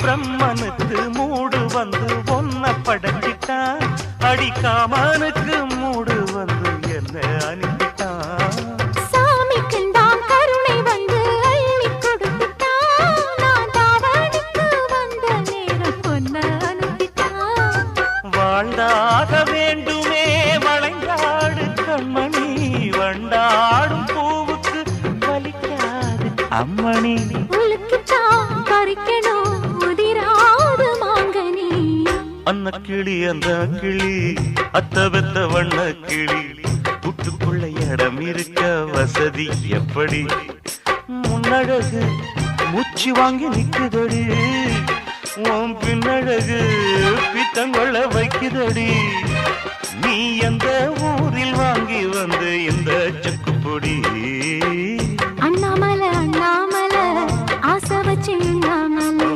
பிரம்மனுக்கு மூடு வந்து ஒன்ன படைச்சிட்டான், அடிக்காமனுக்கு மூடு வந்து என்ன அனுப்பிட்டான். சாமிக்கு தான் கருணை வந்து அள்ளி கொடுத்துட்டான், நான் தாவணிக்கு வந்த நேரம் பொன்ன அனுப்பிட்டான். வாழ்ந்தாக வேண்டுமே வளைந்தாடு கண்மணி, வண்டாடும் பூவுக்கு வலிக்காது அம்மணி. உலுக்கித்தான் பறிக்கணும் உதிராது மாங்கனி. அன்ன கிளி அந்த கிளி அத்த வெத்த வண்ண கிளி, கூட்டுக்குள்ள இடம் இருக்க வசதி எப்படி? முன்னழகு மூச்சு வாங்கி நிக்குதடி, உன் பின்னழகு பித்தங்கொள்ள வைக்குதடி. நீ எந்த ஊரில் வாங்கி வந்து இந்த செக்குப்பொடி? அண்ணாமலை அண்ணாமலை ஆசை வச்சு அண்ணாமலை